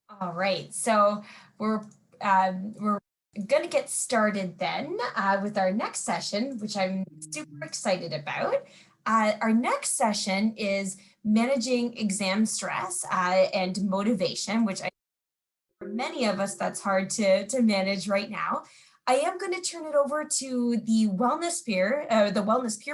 All right, so we're going to get started then with our next session, which I'm super excited about. Our next session is managing exam stress and motivation, which for many of us that's hard to manage right now. I am going to turn it over to the Wellness Peer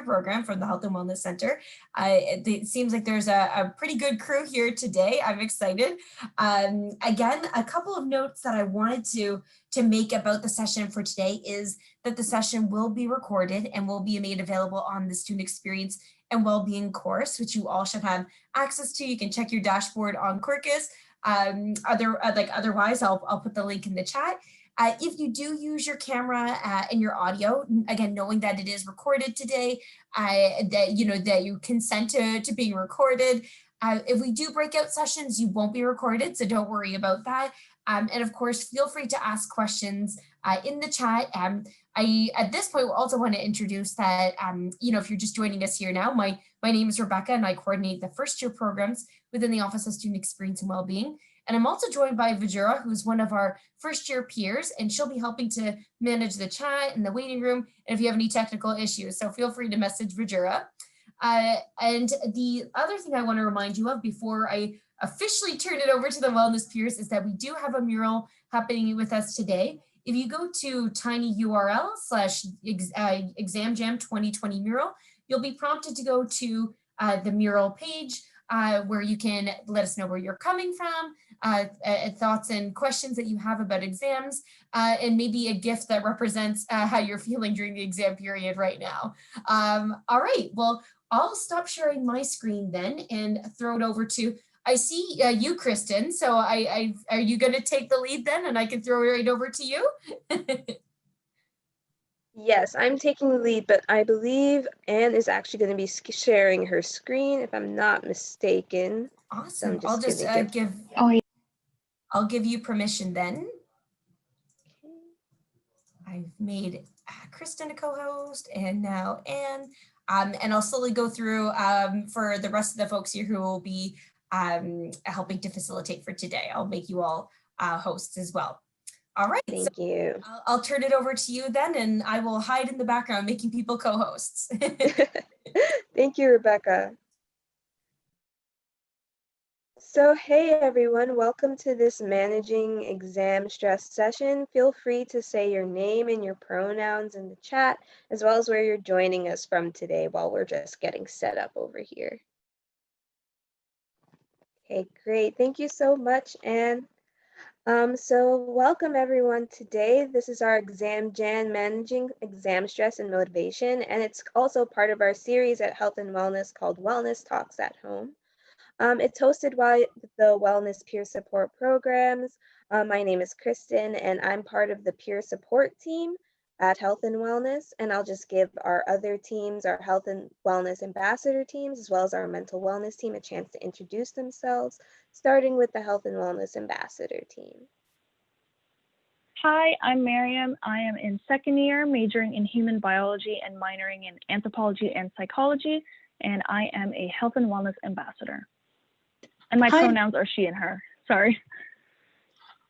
program from the Health and Wellness Center. It seems like there's a pretty good crew here today. I'm excited. Again, a couple of notes that I wanted to make about the session for today is that the session will be recorded and will be made available on the student experience and well-being course, which you all should have access to. You can check your dashboard on Quarkus. Otherwise, I'll put the link in the chat. If you do use your camera and your audio, again, knowing that it is recorded today, that you consent to being recorded. If we do breakout sessions, you won't be recorded, so don't worry about that. And of course, feel free to ask questions in the chat. I, at this point, also want to introduce that, if you're just joining us here now, my name is Rebecca and I coordinate the first year programs within the Office of Student Experience and Wellbeing. And I'm also joined by Vajura, who's one of our first year peers, and she'll be helping to manage the chat and the waiting room, and if you have any technical issues. So feel free to message Vajura. And the other thing I want to remind you of before I officially turn it over to the Wellness Peers is that we do have a mural happening with us today. If you go to tinyurl/examjam 2020 mural, you'll be prompted to go to the mural page where you can let us know where you're coming from, thoughts and questions that you have about exams, and maybe a gift that represents how you're feeling during the exam period right now. All right, well, I'll stop sharing my screen then and throw it over to, I see you, Kristen. So are you going to take the lead then and I can throw it right over to you? Yes, I'm taking the lead, but I believe Anne is actually going to be sharing her screen, if I'm not mistaken. Awesome. So I'll just I'll give you permission then. Okay. I've made Kristen a co-host and now Anne. And I'll slowly go through for the rest of the folks here who will be helping to facilitate for today. I'll make you all hosts as well. All right. Thank you. I'll turn it over to you then, and I will hide in the background making people co-hosts. Thank you, Rebecca. So hey everyone, welcome to this Managing Exam Stress session. Feel free to say your name and your pronouns in the chat, as well as where you're joining us from today while we're just getting set up over here. Okay, great. Thank you so much, Anne. So welcome everyone today. This is our Exam Jan Managing Exam Stress and Motivation, and it's also part of our series at Health and Wellness called Wellness Talks at Home. It's hosted by the Wellness Peer Support Programs. My name is Kristen, and I'm part of the peer support team at Health and Wellness, and I'll just give our other teams, our Health and Wellness Ambassador teams, as well as our Mental Wellness team, a chance to introduce themselves, starting with the Health and Wellness Ambassador team. Hi, I'm Miriam. I am in second year, majoring in human biology and minoring in anthropology and psychology, and I am a Health and Wellness Ambassador. And my pronouns are she and her. Sorry.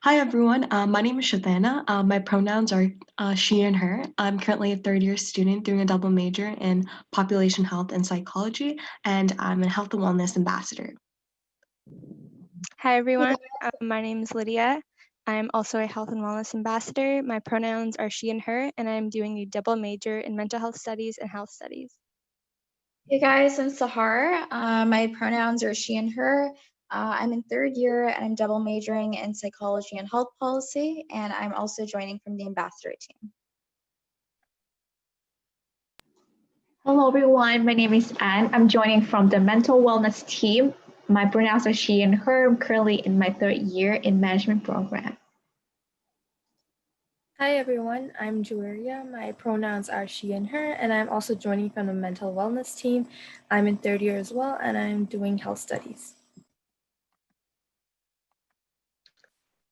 Hi, everyone. My name is Shadana. My pronouns are she and her. I'm currently a third-year student doing a double major in population health and psychology, and I'm a Health and Wellness Ambassador. Hi, everyone. My name is Lydia. I'm also a Health and Wellness Ambassador. My pronouns are she and her, and I'm doing a double major in mental health studies and health studies. Hey guys, I'm Sahar. My pronouns are she and her. I'm in third year and I'm double majoring in psychology and health policy, and I'm also joining from the ambassador team. Hello everyone, my name is Anne. I'm joining from the mental wellness team. My pronouns are she and her. I'm currently in my third year in management program. Hi everyone, I'm Julia. My pronouns are she and her, and I'm also joining from the mental wellness team. I'm in third year as well, and I'm doing health studies.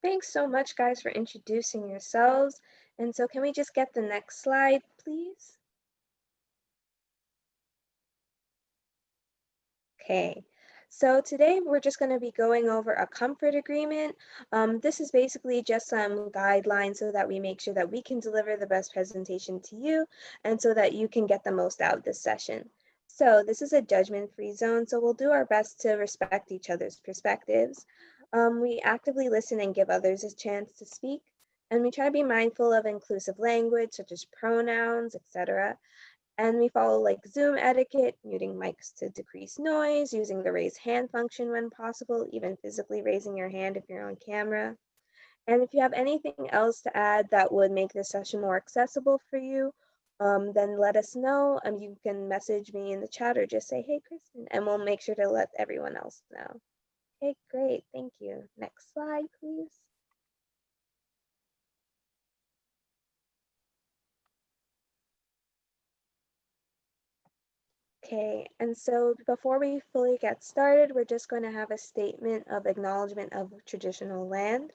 Thanks so much, guys, for introducing yourselves. And so can we just get the next slide, please? Okay, So today we're just going to be going over a comfort agreement. This is basically just some guidelines so that we make sure that we can deliver the best presentation to you and so that you can get the most out of this session. So this is a judgment-free zone, so we'll do our best to respect each other's perspectives. We actively listen and give others a chance to speak, and we try to be mindful of inclusive language such as pronouns, etc. And we follow like Zoom etiquette, muting mics to decrease noise, using the raise hand function when possible, even physically raising your hand if you're on camera. And if you have anything else to add that would make this session more accessible for you, then let us know. You can message me in the chat or just say, hey, Kristen, and we'll make sure to let everyone else know. Okay, great, thank you. Next slide, please. Okay, and so before we fully get started, we're just going to have a statement of acknowledgement of traditional land.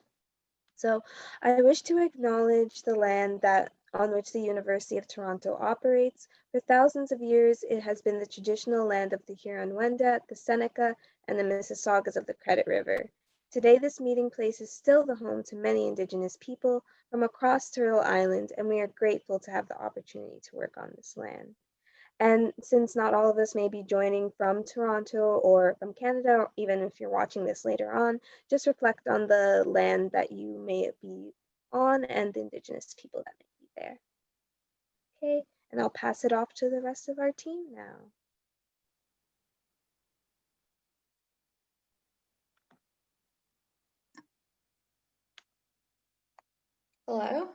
So I wish to acknowledge the land on which the University of Toronto operates. For thousands of years, it has been the traditional land of the Huron-Wendat, the Seneca, and the Mississaugas of the Credit River. Today, this meeting place is still the home to many Indigenous people from across Turtle Island, and we are grateful to have the opportunity to work on this land. And since not all of us may be joining from Toronto or from Canada, or even if you're watching this later on, just reflect on the land that you may be on and the Indigenous people that may be there. Okay, and I'll pass it off to the rest of our team now. Hello?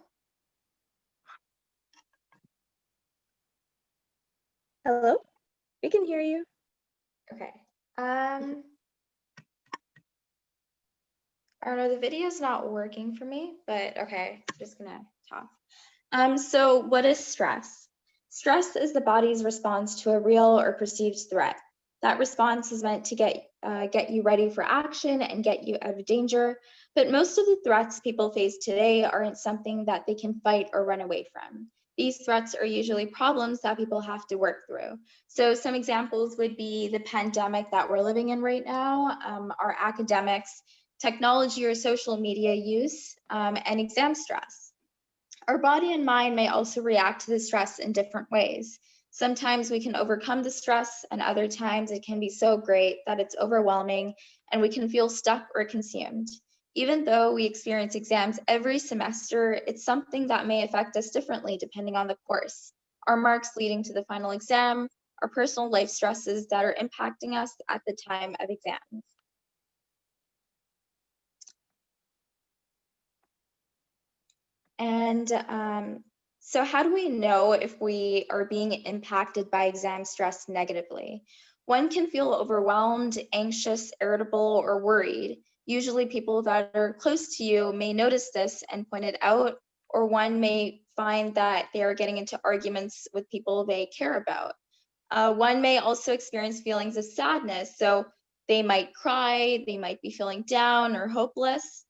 Hello, we can hear you. Okay. I don't know, the video's not working for me, but okay, I'm just gonna talk. So what is stress? Stress is the body's response to a real or perceived threat. That response is meant to get you ready for action and get you out of danger. But most of the threats people face today aren't something that they can fight or run away from. These threats are usually problems that people have to work through. So some examples would be the pandemic that we're living in right now, our academics, technology or social media use, and exam stress. Our body and mind may also react to the stress in different ways. Sometimes we can overcome the stress, and other times it can be so great that it's overwhelming and we can feel stuck or consumed. Even though we experience exams every semester, it's something that may affect us differently depending on the course. Our marks leading to the final exam, our personal life stresses that are impacting us at the time of exams. And so how do we know if we are being impacted by exam stress negatively? One can feel overwhelmed, anxious, irritable, or worried. Usually people that are close to you may notice this and point it out, or one may find that they are getting into arguments with people they care about. One may also experience feelings of sadness, so they might cry, they might be feeling down or hopeless.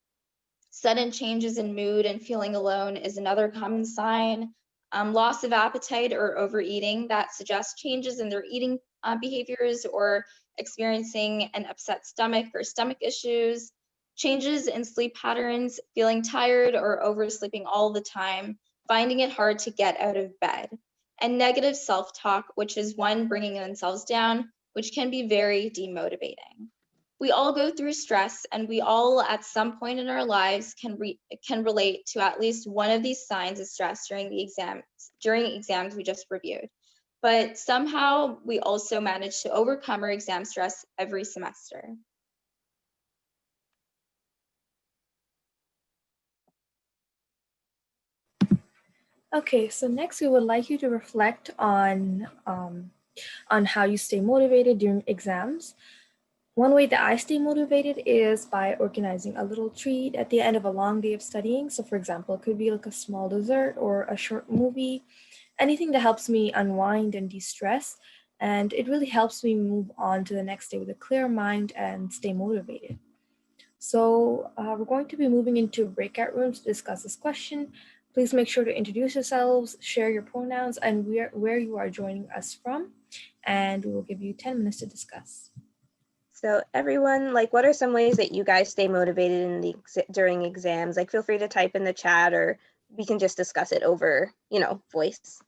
Sudden changes in mood and feeling alone is another common sign. Loss of appetite or overeating that suggests changes in their eating behaviors or experiencing an upset stomach or stomach issues. Changes in sleep patterns, feeling tired or oversleeping all the time, finding it hard to get out of bed. And negative self-talk, which is one bringing themselves down, which can be very demotivating. We all go through stress, and we all at some point in our lives can relate to at least one of these signs of stress during exams we just reviewed. But somehow we also manage to overcome our exam stress every semester. Okay, so next we would like you to reflect on how you stay motivated during exams. One way that I stay motivated is by organizing a little treat at the end of a long day of studying. So for example, it could be like a small dessert or a short movie, anything that helps me unwind and de-stress. And it really helps me move on to the next day with a clear mind and stay motivated. So we're going to be moving into breakout rooms to discuss this question. Please make sure to introduce yourselves, share your pronouns, and where you are joining us from. And we will give you 10 minutes to discuss. So everyone, like, what are some ways that you guys stay motivated in the during exams? Like, feel free to type in the chat, or we can just discuss it over, voice.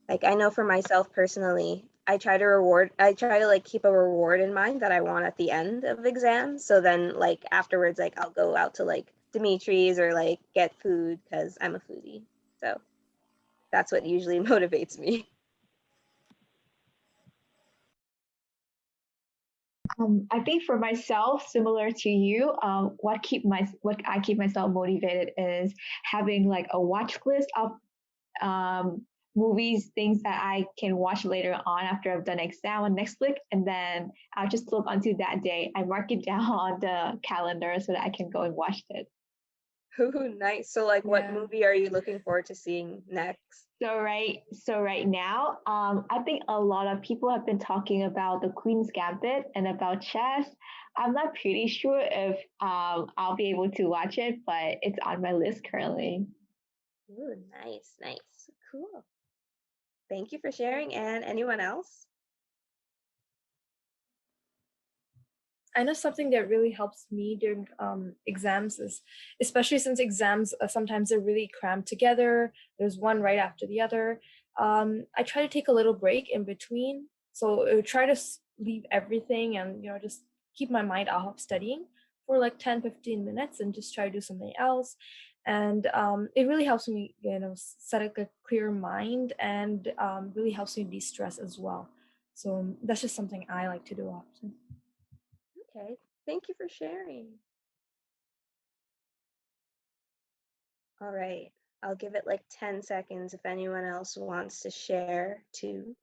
Like, I know for myself personally, I try to like keep a reward in mind that I want at the end of exams. So then like afterwards, like I'll go out to like Dimitri's or like get food because I'm a foodie. So that's what usually motivates me. I think for myself, similar to you, what I keep myself motivated is having like a watch list of movies, things that I can watch later on after I've done exam on Netflix, and then I'll just look onto that day. I mark it down on the calendar so that I can go and watch it. Ooh, nice. So like, what Yeah. movie are you looking forward to seeing next? So right now, I think a lot of people have been talking about the Queen's Gambit and about chess. I'm not pretty sure if I'll be able to watch it, but it's on my list currently. Ooh, nice. Cool. Thank you for sharing. And anyone else? I know something that really helps me during exams is, especially since exams sometimes are really crammed together. There's one right after the other. I try to take a little break in between. So try to leave everything and just keep my mind off of studying for like 10-15 minutes and just try to do something else. And it really helps me, set a clear mind, and really helps me de-stress as well. So that's just something I like to do often. Okay, thank you for sharing. All right, I'll give it like 10 seconds if anyone else wants to share too.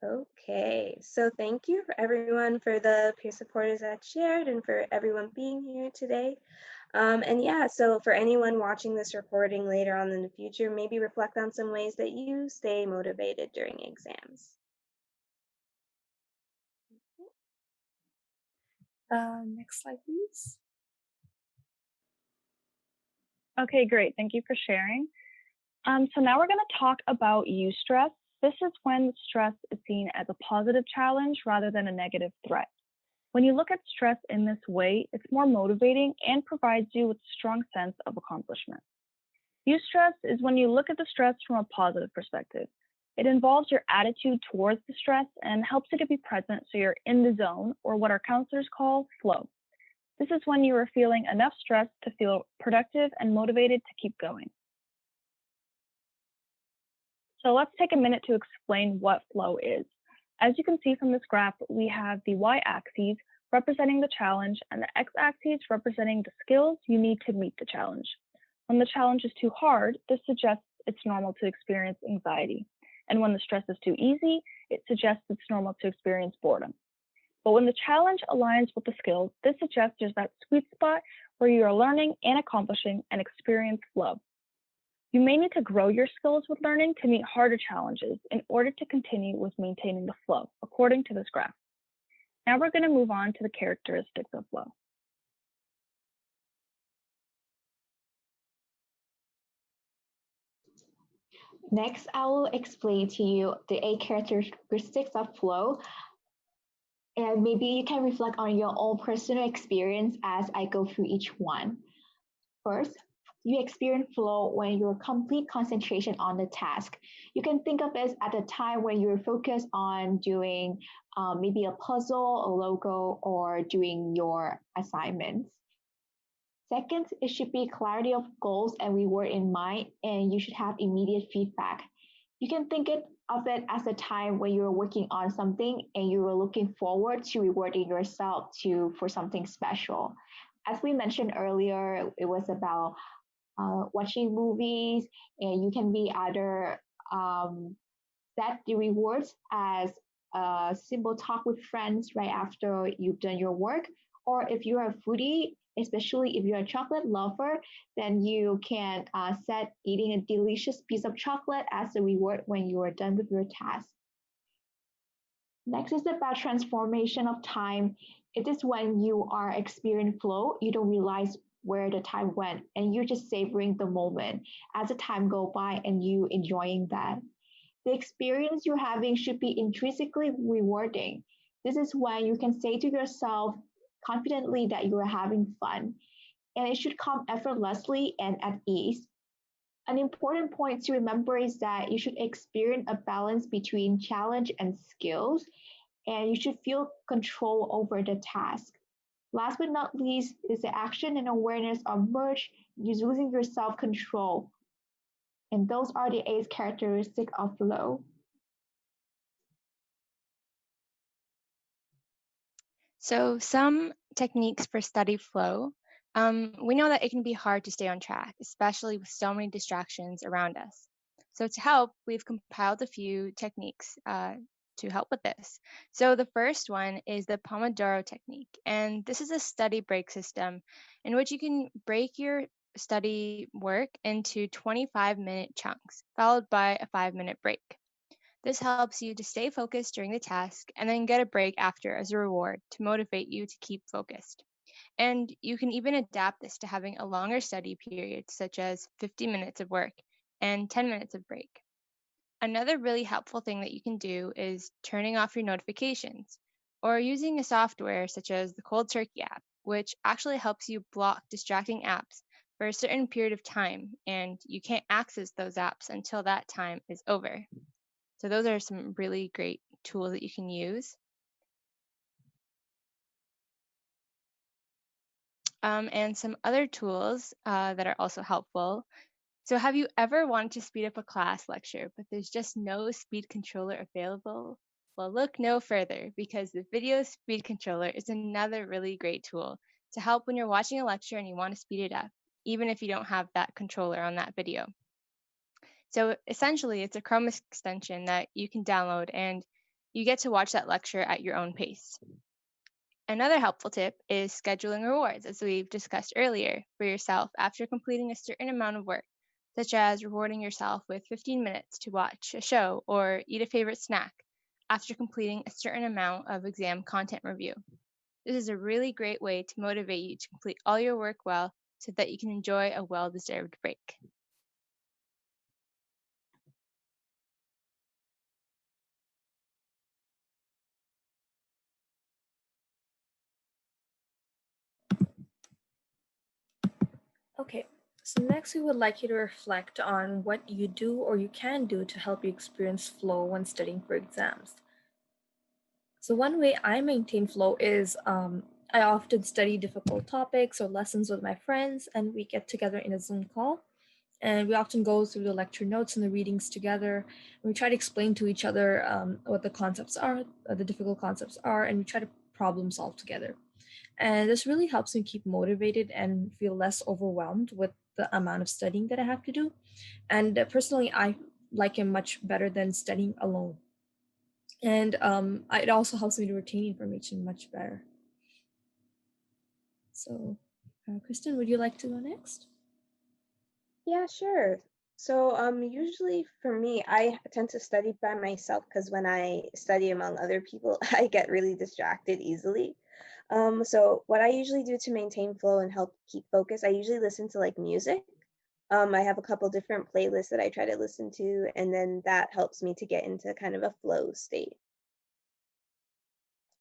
Okay, so thank you for everyone for the peer supporters that shared and for everyone being here today. And yeah, so for anyone watching this recording later on in the future, maybe reflect on some ways that you stay motivated during exams. Next slide, please. Okay, great. Thank you for sharing. So now we're going to talk about eustress. This is when stress is seen as a positive challenge rather than a negative threat. When you look at stress in this way, it's more motivating and provides you with a strong sense of accomplishment. Eustress is when you look at the stress from a positive perspective. It involves your attitude towards the stress and helps you to be present so you're in the zone, or what our counselors call flow. This is when you are feeling enough stress to feel productive and motivated to keep going. So let's take a minute to explain what flow is. As you can see from this graph, we have the y-axis representing the challenge and the x-axis representing the skills you need to meet the challenge. When the challenge is too hard, this suggests it's normal to experience anxiety. And when the stress is too easy, it suggests it's normal to experience boredom. But when the challenge aligns with the skills, this suggests there's that sweet spot where you are learning and accomplishing and experience flow. You may need to grow your skills with learning to meet harder challenges in order to continue with maintaining the flow, according to this graph. Now we're going to move on to the characteristics of flow. Next, I will explain to you the 8 characteristics of flow, and maybe you can reflect on your own personal experience as I go through each one. First, you experience flow when you're complete concentration on the task. You can think of it at a time when you're focused on doing maybe a puzzle, a logo, or doing your assignments. Second, it should be clarity of goals and reward in mind, and you should have immediate feedback. You can think of it as a time when you're working on something and you are looking forward to rewarding yourself for something special. As we mentioned earlier, it was about watching movies, and you can be either set the rewards as a simple talk with friends right after you've done your work, or if you're a foodie, Especially if you're a chocolate lover, then you can set eating a delicious piece of chocolate as a reward when you are done with your task. Next is about transformation of time. It is when you are experiencing flow, you don't realize where the time went and you're just savoring the moment as the time go by and you enjoying that. The experience you're having should be intrinsically rewarding. This is when you can say to yourself confidently that you are having fun, and it should come effortlessly and at ease. An important point to remember is that you should experience a balance between challenge and skills, and you should feel control over the task. Last but not least is the action and awareness of merge, using your self control. And those are the eight characteristics of flow. So some techniques for study flow. We know that it can be hard to stay on track, especially with so many distractions around us. So to help, we've compiled a few techniques to help with this. So the first one is the Pomodoro technique, and this is a study break system in which you can break your study work into 25-minute chunks, followed by a 5-minute break. This helps you to stay focused during the task and then get a break after as a reward to motivate you to keep focused. And you can even adapt this to having a longer study period, such as 50 minutes of work and 10 minutes of break. Another really helpful thing that you can do is turning off your notifications or using a software such as the Cold Turkey app, which actually helps you block distracting apps for a certain period of time, and you can't access those apps until that time is over. So those are some really great tools that you can use. And some other tools that are also helpful. So have you ever wanted to speed up a class lecture, but there's just no speed controller available? Well, look no further, because the video speed controller is another really great tool to help when you're watching a lecture and you want to speed it up, even if you don't have that controller on that video. So essentially, it's a Chrome extension that you can download and you get to watch that lecture at your own pace. Another helpful tip is scheduling rewards, as we've discussed earlier, for yourself after completing a certain amount of work, such as rewarding yourself with 15 minutes to watch a show or eat a favorite snack after completing a certain amount of exam content review. This is a really great way to motivate you to complete all your work well so that you can enjoy a well-deserved break. Okay, so next we would like you to reflect on what you do or you can do to help you experience flow when studying for exams. So one way I maintain flow is I often study difficult topics or lessons with my friends, and we get together in a Zoom call. And we often go through the lecture notes and the readings together. And we try to explain to each other what the concepts are, the difficult concepts are, and we try to problem solve together. And this really helps me keep motivated and feel less overwhelmed with the amount of studying that I have to do. And personally, I like it much better than studying alone. And it also helps me to retain information much better. So, Kristen, would you like to go next? Yeah, sure. So, usually for me, I tend to study by myself because when I study among other people, I get really distracted easily. So what I usually do to maintain flow and help keep focus, I usually listen to like music. I have a couple different playlists that I try to listen to, and then that helps me to get into kind of a flow state.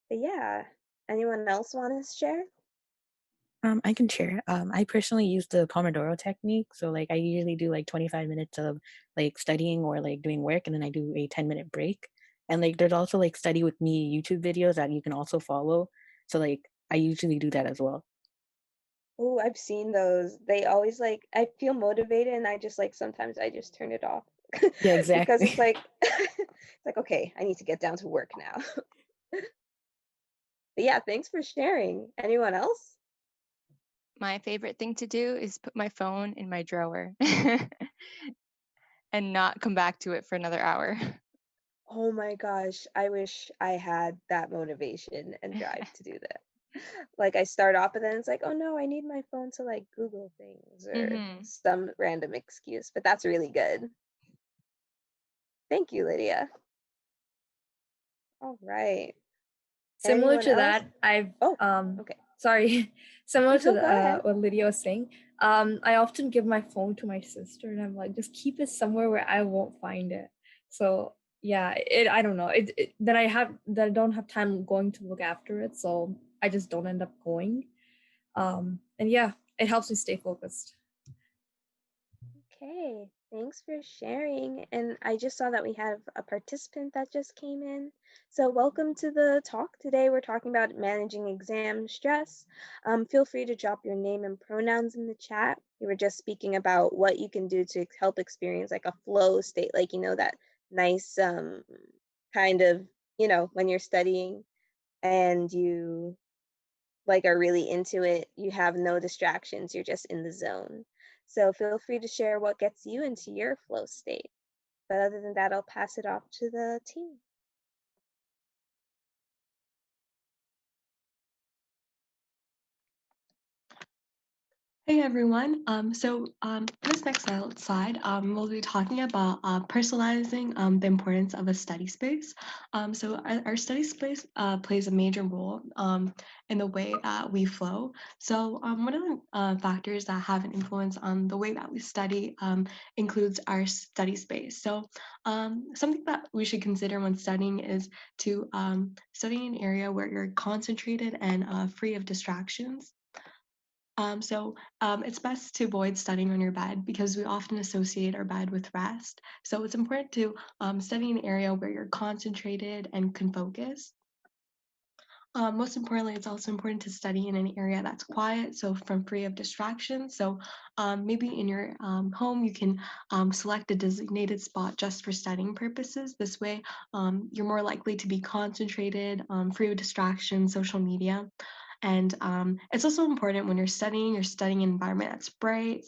But yeah, anyone else want to share? I can share. I personally use the Pomodoro technique. So like I usually do like 25 minutes of like studying or like doing work and then I do a 10-minute break. And like there's also like study with me YouTube videos that you can also follow. So like I usually do that as well. Oh, I've seen those. They always like I feel motivated and I just like sometimes I just turn it off Yeah, because exactly. it's like it's like okay, I need to get down to work now. But yeah, thanks for sharing. Anyone else? My favorite thing to do is put my phone in my drawer and not come back to it for another hour. Oh my gosh, I wish I had that motivation and drive to do that. Like I start off and then it's like, oh no, I need my phone to like Google things or Mm-hmm. some random excuse, but that's really good. Thank you, Lydia. All right. Similar Anyone to else? that, I've Oh, okay. sorry, similar to No, go ahead. what Lydia was saying. I often give my phone to my sister, and I'm like, just keep it somewhere where I won't find it. So yeah, I don't know. That I don't have time going to look after it, so I just don't end up going. And yeah, it helps me stay focused. Okay, thanks for sharing. And I just saw that we have a participant that just came in. So welcome to the talk. Today we're talking about managing exam stress. Feel free to drop your name and pronouns in the chat. We were just speaking about what you can do to help experience like a flow state, like, that nice kind of, when you're studying and you like are really into it, you have no distractions, you're just in the zone. So feel free to share what gets you into your flow state. But other than that, I'll pass it off to the team. Hey everyone. This next slide, we'll be talking about personalizing the importance of a study space. Our study space plays a major role in the way that we flow. One of the factors that have an influence on the way that we study includes our study space. Something that we should consider when studying is to study an area where you're concentrated and free of distractions. It's best to avoid studying on your bed because we often associate our bed with rest. So it's important to study an area where you're concentrated and can focus. Most importantly, it's also important to study in an area that's quiet, so from free of distractions. Maybe in your home, you can select a designated spot just for studying purposes. This way, you're more likely to be concentrated, free of distractions, social media. And it's also important when you're studying in an environment that's bright.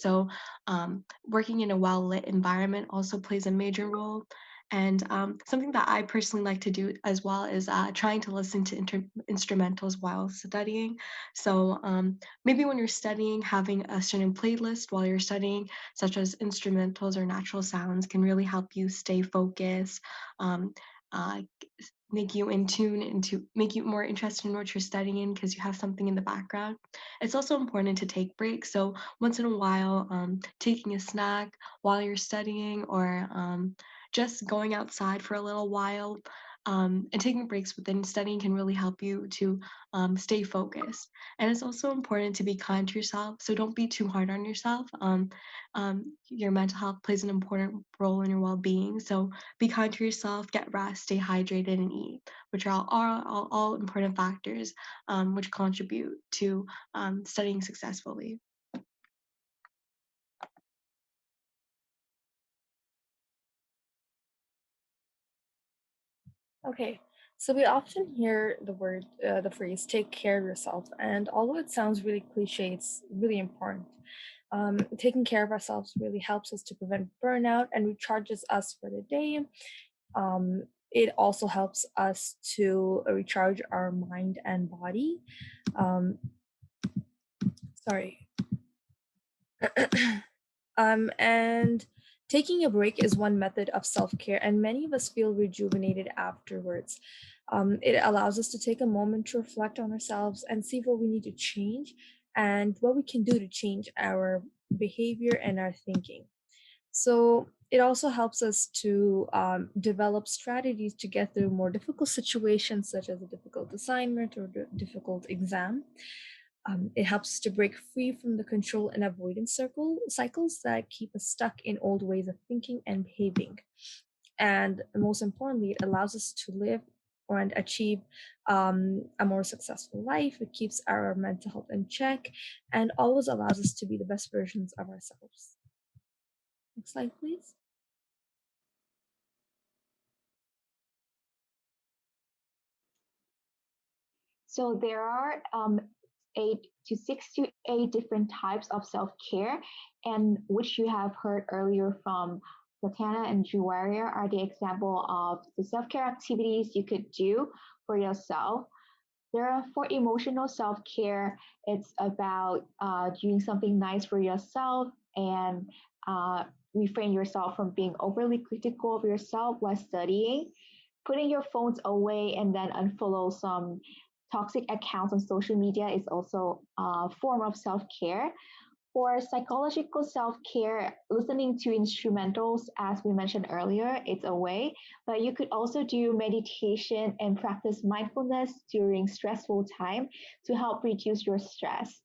Working in a well lit environment also plays a major role. And something that I personally like to do as well is trying to listen to instrumentals while studying. Maybe when you're studying, having a certain playlist while you're studying, such as instrumentals or natural sounds, can really help you stay focused. Um, uh, Make you in tune and to make you more interested in what you're studying because you have something in the background. It's also important to take breaks. So once in a while, taking a snack while you're studying or just going outside for a little while and taking breaks within studying can really help you to stay focused. And it's also important to be kind to yourself. So don't be too hard on yourself. Your mental health plays an important role in your well being. So be kind to yourself, get rest, stay hydrated, and eat, which are all important factors which contribute to studying successfully. Okay, so we often hear the phrase "take care of yourself," and although it sounds really cliche, it's really important. Taking care of ourselves really helps us to prevent burnout and recharges us for the day. It also helps us to recharge our mind and body. Um, sorry. And taking a break is one method of self care, and many of us feel rejuvenated afterwards. It allows us to take a moment to reflect on ourselves and see what we need to change and what we can do to change our behavior and our thinking. So it also helps us to develop strategies to get through more difficult situations, such as a difficult assignment or difficult exam. It helps us to break free from the control and avoidance cycles that keep us stuck in old ways of thinking and behaving. And most importantly, it allows us to live and achieve a more successful life. It keeps our mental health in check and always allows us to be the best versions of ourselves. Next slide, please. So there are 6 to 8 different types of self-care, and which you have heard earlier from Latana and Juwaria are the example of the self-care activities you could do for yourself. For emotional self-care, it's about doing something nice for yourself and refrain yourself from being overly critical of yourself while studying. Putting your phones away and then unfollow some toxic accounts on social media is also a form of self-care. For psychological self care, listening to instrumentals, as we mentioned earlier, it's a way, but you could also do meditation and practice mindfulness during stressful time to help reduce your stress.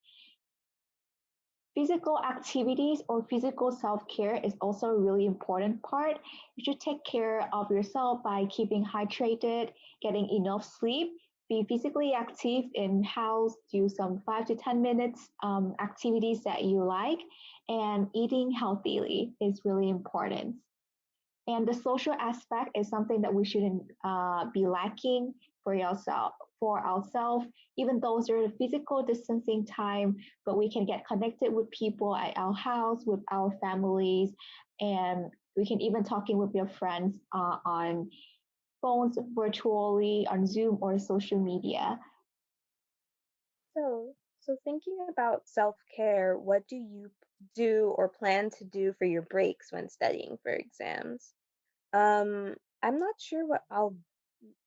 Physical activities or physical self care is also a really important part. You should take care of yourself by keeping hydrated, getting enough sleep, be physically active in house, do some 5 to 10 minutes activities that you like, and eating healthily is really important. And the social aspect is something that we shouldn't be lacking for yourself, for ourselves, even though there's a physical distancing time, but we can get connected with people at our house, with our families, and we can even talking with your friends on phones virtually on Zoom or social media. So thinking about self-care, what do you do or plan to do for your breaks when studying for exams? I'm not sure what I'll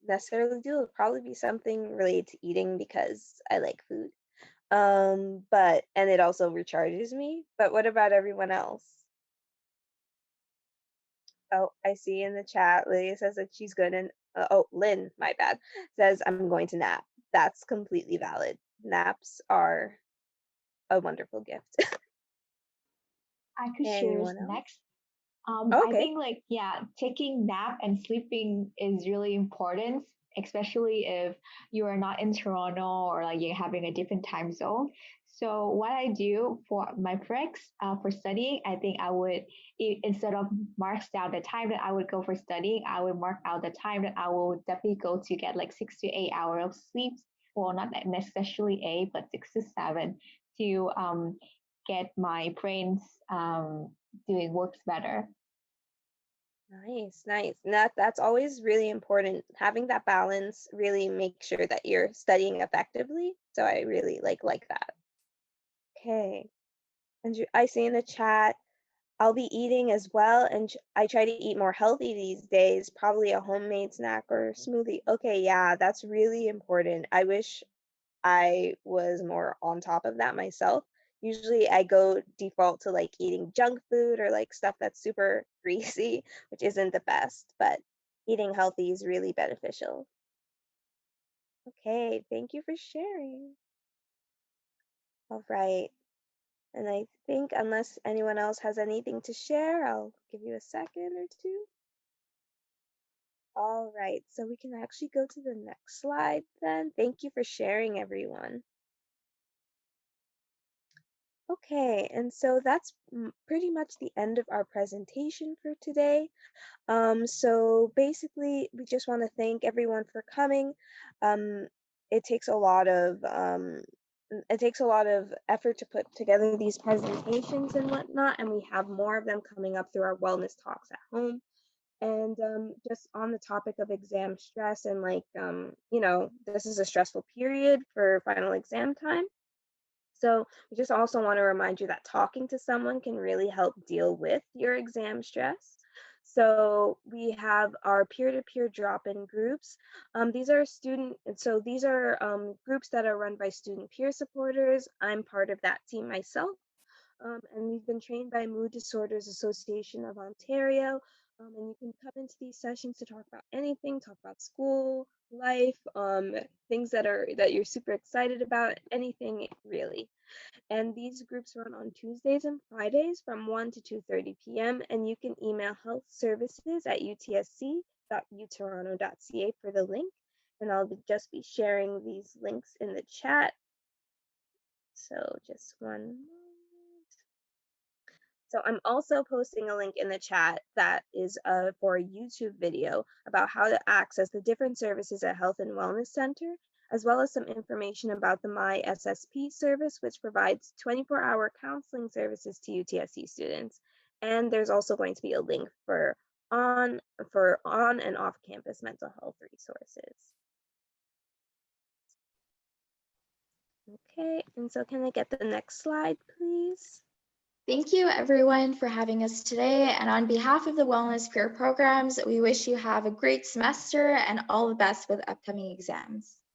necessarily do. It'll probably be something related to eating because I like food. But and it also recharges me. But what about everyone else? Oh, I see in the chat, Lydia says that she's good and oh, Lynn, my bad, says I'm going to nap. That's completely valid. Naps are a wonderful gift. I could share Anyone else? next. I Okay. think like yeah, taking nap and sleeping is really important, especially if you are not in Toronto or like you're having a different time zone. So what I do for my breaks for studying, I think I would instead of marks down the time that I would go for studying, I would mark out the time that I will definitely go to get like 6 to 8 hours of sleep. Well, not necessarily 8, but 6 to 7 to get my brains doing works better. Nice, nice. And that's always really important. Having that balance really makes sure that you're studying effectively. So I really like that. Okay. And I see in the chat, I'll be eating as well, and I try to eat more healthy these days, probably a homemade snack or smoothie. Okay, yeah, that's really important. I wish I was more on top of that myself. Usually I go default to like eating junk food or like stuff that's super greasy, which isn't the best, but eating healthy is really beneficial. Okay, thank you for sharing. All right. And I think unless anyone else has anything to share, I'll give you a second or two. All right, so we can actually go to the next slide then. Thank you for sharing, everyone. Okay, and so that's pretty much the end of our presentation for today. So basically, we just want to thank everyone for coming. Um, it takes a lot of effort to put together these presentations and whatnot, and we have more of them coming up through our wellness talks at home. And just on the topic of exam stress and like this is a stressful period for final exam time. So we just also want to remind you that talking to someone can really help deal with your exam stress. So we have our peer-to-peer drop-in groups. These are groups that are run by student peer supporters. I'm part of that team myself. And we've been trained by Mood Disorders Association of Ontario. And you can come into these sessions to talk about anything, talk about school, life, things that you're super excited about, anything really. And these groups run on Tuesdays and Fridays from 1 to 2:30 p.m. And you can email healthservices@utsc.utoronto.ca for the link. And I'll just be sharing these links in the chat. So just one moment. So I'm also posting a link in the chat that is for a YouTube video about how to access the different services at Health and Wellness Center, as well as some information about the My SSP service, which provides 24-hour counseling services to UTSC students. And there's also going to be a link for on and off campus mental health resources. Okay, and so can I get the next slide, please? Thank you everyone for having us today. And on behalf of the Wellness Peer Programs, we wish you have a great semester and all the best with upcoming exams.